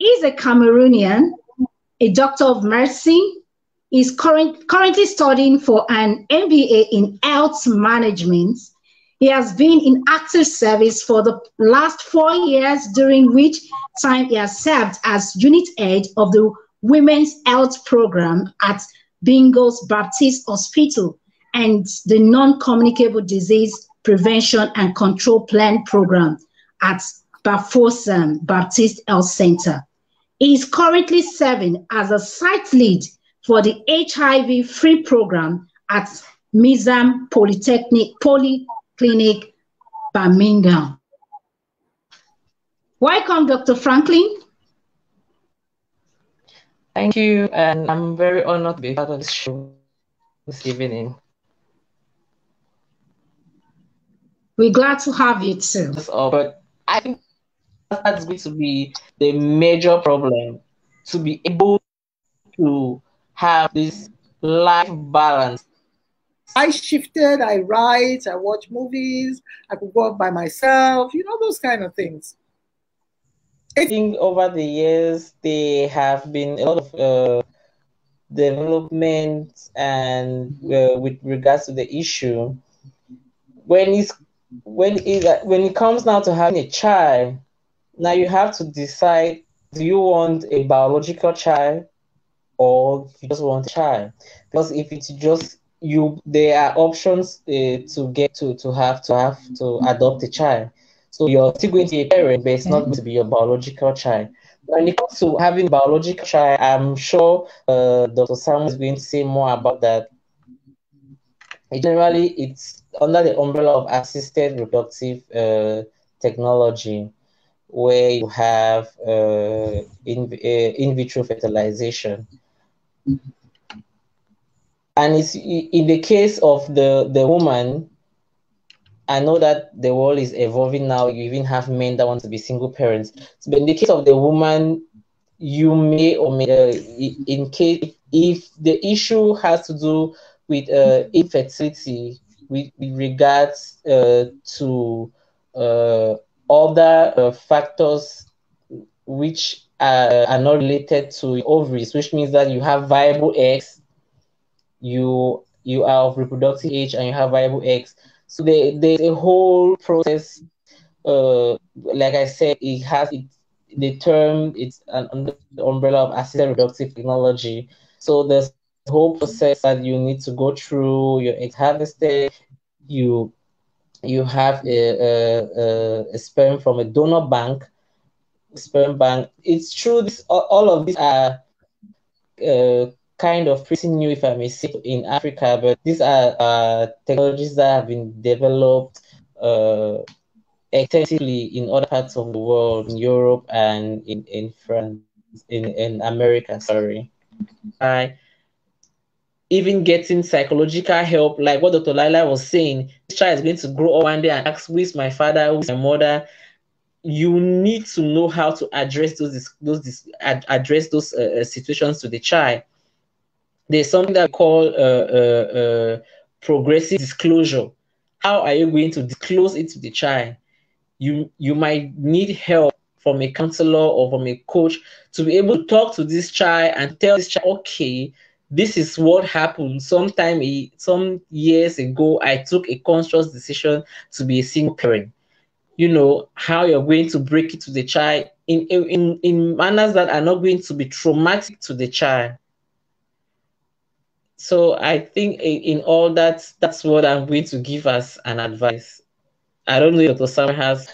He's a Cameroonian, a doctor of medicine. He's currently studying for an MBA in health management. He has been in active service for the last 4 years, during which time he has served as unit head of the Women's Health Program at Bingos Baptist Hospital and the Non-Communicable Disease Prevention and Control Plan Program at Bafoussam Baptist Health Center. He is currently serving as a site lead for the HIV-free program at Mizam Polyclinic, Birmingham. Welcome, Dr. Franklin. Thank you, and I'm very honored to be part of this show this evening. We're glad to have you too. But I think that's going to be the major problem, to be able to have this life balance. I shifted, I write, I watch movies, I could go out by myself, those kind of things. I think over the years, there have been a lot of development and with regards to the issue. When it comes now to having a child, now you have to decide, do you want a biological child or you just want a child? Because if it's just you, there are options to get to adopt a child. So you're still going to be a parent, but it's not going to be your biological child. When it comes to having a biological child, I'm sure Dr. Sam is going to say more about that. Generally, it's under the umbrella of assisted reproductive technology, where you have in vitro fertilization. And it's in the case of the woman, I know that the world is evolving now. You even have men that want to be single parents. But in the case of the woman, you may or may, in case if the issue has to do with infertility, with regards to other factors which are not related to ovaries, which means that you have viable eggs, you are of reproductive age and you have viable eggs. So there's a whole process. Like I said, it has the term, it's under the umbrella of assisted reproductive technology. So there's a whole process that you need to go through. Your egg harvested, you have a sperm from a donor bank, sperm bank. It's true. All of these are kind of pretty new, if I may say, in Africa, but these are technologies that have been developed extensively in other parts of the world, in Europe and in France, in America, sorry. Even getting psychological help, like what Dr. Laila was saying, this child is going to grow up one day and ask, who is my father, who is my mother? You need to know how to address those situations to the child. There's something that we call progressive disclosure. How are you going to disclose it to the child? You might need help from a counselor or from a coach to be able to talk to this child and tell this child, okay, this is what happened. Some years ago, I took a conscious decision to be a single parent. How you're going to break it to the child in manners that are not going to be traumatic to the child. So I think in all that, that's what I'm going to give as an advice. I don't know if Dr. Sam has